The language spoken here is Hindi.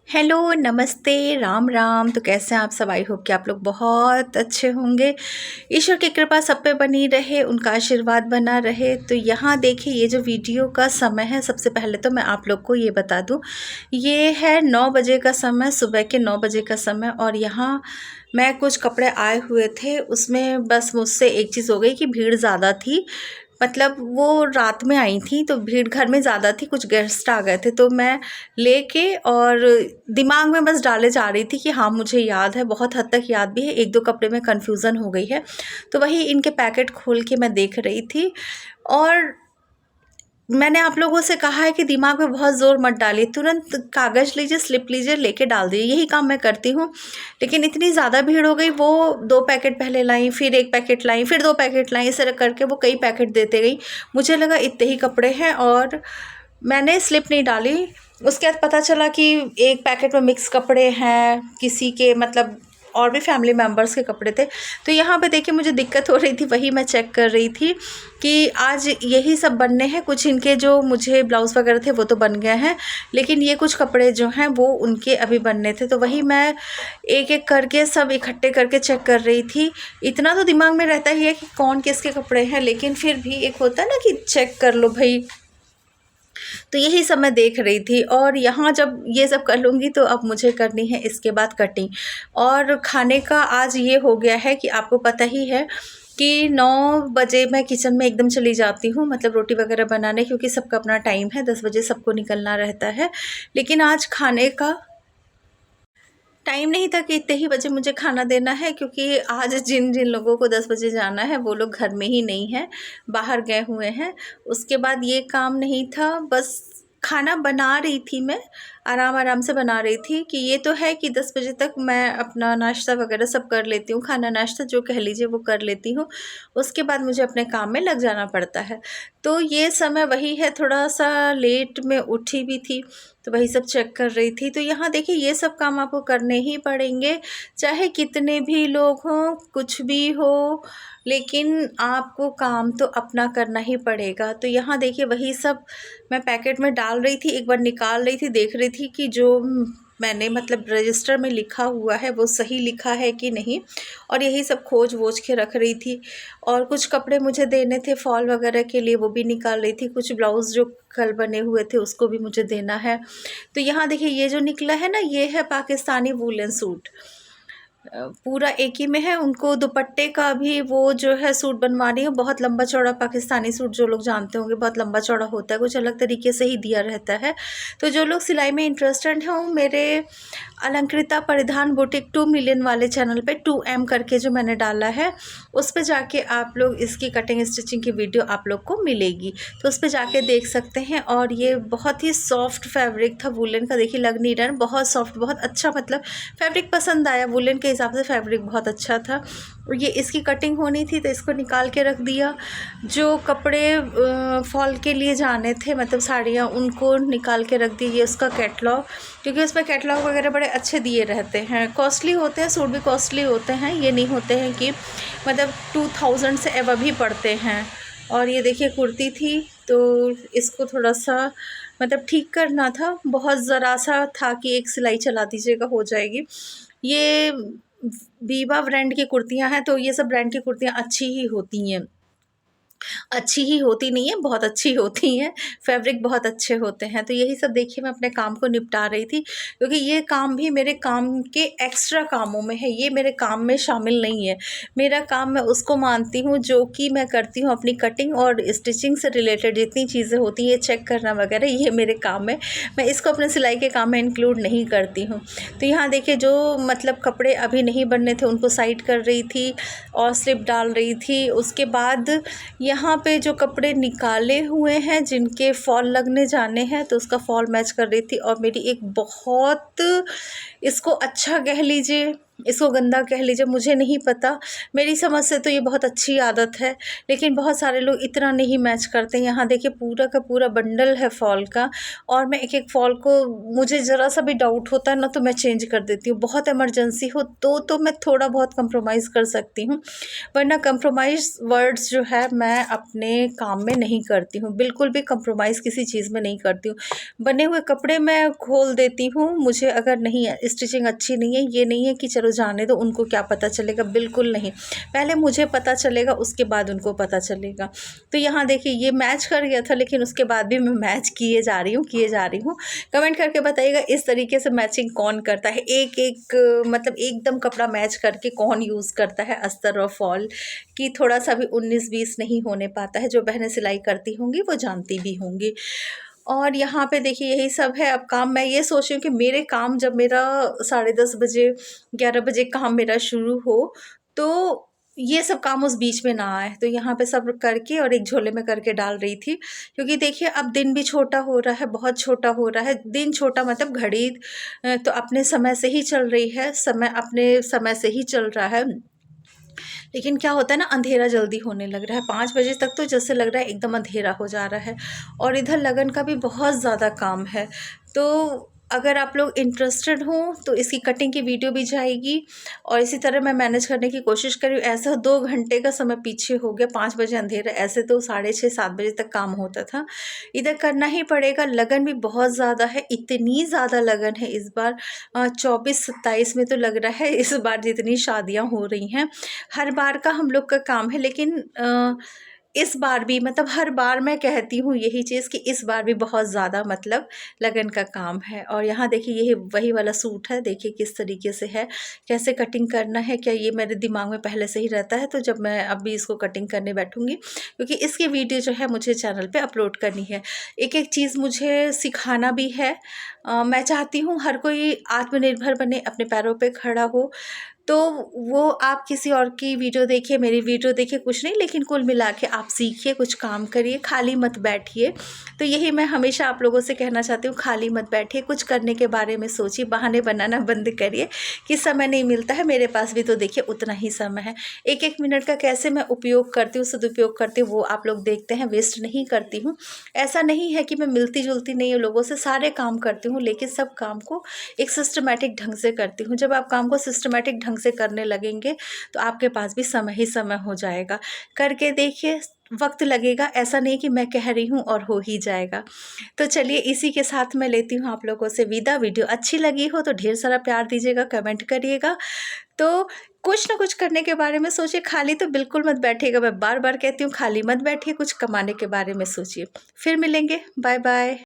हेलो, नमस्ते, राम राम। तो कैसे हैं आप सब? आई होप कि आप लोग बहुत अच्छे होंगे। ईश्वर की कृपा सब पे बनी रहे, उनका आशीर्वाद बना रहे। तो यहाँ देखिए, ये जो वीडियो का समय है, सबसे पहले तो मैं आप लोग को ये बता दूँ, ये है 9 बजे का समय, सुबह के 9 बजे का समय। और यहाँ मैं कुछ कपड़े आए हुए थे, उसमें बस मुझसे एक चीज़ हो गई कि भीड़ ज़्यादा थी। मतलब वो रात में आई थी तो भीड़ घर में ज़्यादा थी, कुछ गेस्ट आ गए थे, तो मैं लेके और दिमाग में बस डाले जा रही थी कि हाँ मुझे याद है, बहुत हद तक याद भी है, एक दो कपड़े में कन्फ्यूज़न हो गई है। तो वही इनके पैकेट खोल के मैं देख रही थी। और मैंने आप लोगों से कहा है कि दिमाग में बहुत ज़ोर मत डालिए, तुरंत कागज़ लीजिए, स्लिप लीजिए, लेके डाल दीजिए, यही काम मैं करती हूँ। लेकिन इतनी ज़्यादा भीड़ हो गई, वो 2 पैकेट पहले लाई, फिर 1 पैकेट लाई, फिर 2 पैकेट लाई, इस तरह करके वो कई पैकेट देते गई। मुझे लगा इतने ही कपड़े हैं और मैंने स्लिप नहीं डाली। उसके बाद पता चला कि एक पैकेट में मिक्स कपड़े हैं, किसी के मतलब और भी फैमिली मेम्बर्स के कपड़े थे। तो यहाँ पे देखिए मुझे दिक्कत हो रही थी, वही मैं चेक कर रही थी कि आज यही सब बनने हैं। कुछ इनके जो मुझे ब्लाउज़ वगैरह थे वो तो बन गए हैं, लेकिन ये कुछ कपड़े जो हैं वो उनके अभी बनने थे। तो वही मैं एक एक करके सब इकट्ठे करके चेक कर रही थी। इतना तो दिमाग में रहता ही है कि कौन किसके कपड़े हैं, लेकिन फिर भी एक होता है ना कि चेक कर लो भाई। तो यही सब मैं देख रही थी। और यहाँ जब ये सब कर लूँगी तो अब मुझे करनी है इसके बाद कटिंग। और खाने का आज ये हो गया है कि आपको पता ही है कि 9 बजे मैं किचन में एकदम चली जाती हूँ, मतलब रोटी वगैरह बनाने, क्योंकि सबका अपना टाइम है, 10 बजे सबको निकलना रहता है। लेकिन आज खाने का टाइम नहीं था कि इतने ही बजे मुझे खाना देना है, क्योंकि आज जिन जिन लोगों को 10 बजे जाना है वो लोग घर में ही नहीं हैं, बाहर गए हुए हैं। उसके बाद ये काम नहीं था, बस खाना बना रही थी मैं, आराम आराम से बना रही थी कि ये तो है कि 10 बजे तक मैं अपना नाश्ता वगैरह सब कर लेती हूँ, खाना नाश्ता जो कह लीजिए वो कर लेती हूँ। उसके बाद मुझे अपने काम में लग जाना पड़ता है। तो ये समय वही है, थोड़ा सा लेट में उठी भी थी, तो वही सब चेक कर रही थी। तो यहाँ देखिए ये सब काम आपको करने ही पड़ेंगे, चाहे कितने भी लोग हों, कुछ भी हो, लेकिन आपको काम तो अपना करना ही पड़ेगा। तो यहाँ देखिए वही सब मैं पैकेट में डाल रही थी, एक बार निकाल रही थी, देख रही थी कि जो मैंने मतलब रजिस्टर में लिखा हुआ है वो सही लिखा है कि नहीं, और यही सब खोज वोज के रख रही थी। और कुछ कपड़े मुझे देने थे फॉल वगैरह के लिए, वो भी निकाल रही थी। कुछ ब्लाउज़ जो कल बने हुए थे उसको भी मुझे देना है। तो यहाँ देखिए ये जो निकला है ना, ये है पाकिस्तानी वूलन सूट, पूरा एक ही में है। उनको दुपट्टे का भी वो जो है सूट बनवानी है, बहुत लंबा चौड़ा पाकिस्तानी सूट जो लोग जानते होंगे बहुत लंबा चौड़ा होता है, कुछ अलग तरीके से ही दिया रहता है। तो जो लोग सिलाई में इंटरेस्टेड हैं, मेरे अलंकृता परिधान बुटीक 2 मिलियन वाले चैनल पे 2M करके जो मैंने डाला है, उस पर जाके आप लोग इसकी कटिंग स्टिचिंग की वीडियो आप लोग को मिलेगी, तो उस पर जाके देख सकते हैं। और ये बहुत ही सॉफ्ट फैब्रिक था वुलन का, देखिए लग नहीं रहा है, बहुत सॉफ्ट, बहुत अच्छा, मतलब फैब्रिक पसंद आया, वुलन के हिसाब से फैब्रिक बहुत अच्छा था। और ये इसकी कटिंग होनी थी तो इसको निकाल के रख दिया। जो कपड़े फॉल के लिए जाने थे, मतलब साड़ियाँ, उनको निकाल के रख दी। ये उसका कैटलॉग, क्योंकि उसमें कैटलॉग वगैरह बड़े अच्छे दिए रहते हैं, कॉस्टली होते हैं, सूट भी कॉस्टली होते हैं, ये नहीं होते हैं कि मतलब 2000 से एबव ही पड़ते हैं। और ये देखिए कुर्ती थी, तो इसको थोड़ा सा मतलब ठीक करना था, बहुत ज़रा सा था कि एक सिलाई चला दीजिएगा हो जाएगी। ये वीवा ब्रांड की कुर्तियाँ हैं, तो ये सब ब्रांड की कुर्तियाँ अच्छी ही होती हैं, अच्छी ही होती नहीं है, बहुत अच्छी होती हैं, फैब्रिक बहुत अच्छे होते हैं। तो यही सब देखिए मैं अपने काम को निपटा रही थी, क्योंकि ये काम भी मेरे काम के एक्स्ट्रा कामों में है, ये मेरे काम में शामिल नहीं है। मेरा काम मैं उसको मानती हूँ जो कि मैं करती हूँ अपनी कटिंग और स्टिचिंग से रिलेटेड जितनी चीज़ें होती हैं, चेक करना वगैरह, ये मेरे काम में, मैं इसको अपने सिलाई के काम में इंक्लूड नहीं करती हूँ। तो यहाँ देखिए जो मतलब कपड़े अभी नहीं बनने थे उनको साइड कर रही थी और स्लिप डाल रही थी। उसके बाद यहाँ पे जो कपड़े निकाले हुए हैं जिनके फॉल लगने जाने हैं, तो उसका फॉल मैच कर रही थी। और मेरी एक बहुत, इसको अच्छा कह लीजिए, इसको गंदा कह लीजिए, मुझे नहीं पता। मेरी समझ से तो ये बहुत अच्छी आदत है, लेकिन बहुत सारे लोग इतना नहीं मैच करते। यहाँ देखिए पूरा का पूरा बंडल है फॉल का, और मैं एक-एक फॉल को, मुझे ज़रा सा भी डाउट होता है ना तो मैं चेंज कर देती हूँ। बहुत इमरजेंसी हो तो मैं थोड़ा बहुत कंप्रोमाइज़ कर सकती हूँ, वरना कंप्रोमाइज़ वर्ड्स जो है मैं अपने काम में नहीं करती हूँ। बिल्कुल भी कंप्रोमाइज़ किसी चीज़ में नहीं करती हूँ। बने हुए कपड़े मैं खोल देती हूँ, मुझे अगर नहीं है, स्टिचिंग अच्छी नहीं है, ये नहीं है कि चलो जाने दो, उनको क्या पता चलेगा, बिल्कुल नहीं। पहले मुझे पता चलेगा, उसके बाद उनको पता चलेगा। तो यहाँ देखिए ये मैच कर गया था, लेकिन उसके बाद भी मैं मैच किए जा रही हूँ। कमेंट करके बताइएगा इस तरीके से मैचिंग कौन करता है, एक मतलब एकदम कपड़ा मैच करके कौन यूज़ करता है अस्तर और फॉल, कि थोड़ा सा भी 19-20 नहीं होने पाता है। जो बहनें सिलाई करती होंगी वो जानती भी होंगी। और यहाँ पे देखिए यही सब है। अब काम मैं ये सोच रही हूँ कि मेरे काम जब मेरा 10:30 बजे 11 बजे काम मेरा शुरू हो, तो ये सब काम उस बीच में ना आए। तो यहाँ पे सब करके और एक झोले में करके डाल रही थी, क्योंकि देखिए अब दिन भी छोटा हो रहा है, बहुत छोटा हो रहा है। दिन छोटा मतलब घड़ी तो अपने समय से ही चल रही है, समय अपने समय से ही चल रहा है। लेकिन क्या होता है ना, अंधेरा जल्दी होने लग रहा है। 5 बजे तक तो जैसे लग रहा है एकदम अंधेरा हो जा रहा है, और इधर लगन का भी बहुत ज़्यादा काम है। तो अगर आप लोग इंटरेस्टेड हों तो इसकी कटिंग की वीडियो भी जाएगी, और इसी तरह मैं मैनेज करने की कोशिश कर रही हूँ। ऐसा 2 घंटे का समय पीछे हो गया, 5 बजे अंधेरा, ऐसे तो 6:30-7 बजे तक काम होता था। इधर करना ही पड़ेगा, लगन भी बहुत ज़्यादा है, इतनी ज़्यादा लगन है इस बार। 24-27 में तो लग रहा है इस बार जितनी शादियाँ हो रही हैं, हर बार का हम लोग का काम है, लेकिन इस बार भी, मतलब हर बार मैं कहती हूँ यही चीज़ कि इस बार भी बहुत ज़्यादा मतलब लगन का काम है। और यहाँ देखिए ये वही वाला सूट है, देखिए किस तरीके से है, कैसे कटिंग करना है, क्या ये मेरे दिमाग में पहले से ही रहता है। तो जब मैं अभी इसको कटिंग करने बैठूँगी, क्योंकि इसकी वीडियो जो है मुझे चैनल पे अपलोड करनी है। एक-एक चीज़ मुझे सिखाना भी है। मैं चाहती हूँ हर कोई आत्मनिर्भर बने, अपने पैरों पे खड़ा हो। तो वो आप किसी और की वीडियो देखिए, मेरी वीडियो देखिए, कुछ नहीं, लेकिन कुल मिला के आप सीखिए, कुछ काम करिए, खाली मत बैठिए। तो यही मैं हमेशा आप लोगों से कहना चाहती हूँ, खाली मत बैठिए, कुछ करने के बारे में सोचिए, बहाने बनाना बंद करिए कि समय नहीं मिलता है। मेरे पास भी तो देखिए उतना ही समय है। एक-एक मिनट का कैसे मैं उपयोग करती हूँ, सदुपयोग करती हूँ, वो आप लोग देखते हैं, वेस्ट नहीं करती हूँ। ऐसा नहीं है कि मैं मिलती-जुलती नहीं हूँ लोगों से, सारे काम करती हूँ, लेकिन सब काम को एक सिस्टमैटिक ढंग से करती हूँ। जब आप काम को सिस्टमैटिक ढंग से करने लगेंगे तो आपके पास भी समय ही समय हो जाएगा। करके देखिए, वक्त लगेगा, ऐसा नहीं कि मैं कह रही हूँ और हो ही जाएगा। तो चलिए इसी के साथ मैं लेती हूँ आप लोगों से विदा। वीडियो अच्छी लगी हो तो ढेर सारा प्यार दीजिएगा, कमेंट करिएगा। तो कुछ ना कुछ करने के बारे में सोचिए, खाली तो बिल्कुल मत बैठिएगा। मैं बार बार कहती हूँ खाली मत बैठिए, कुछ कमाने के बारे में सोचिए। फिर मिलेंगे, बाय बाय।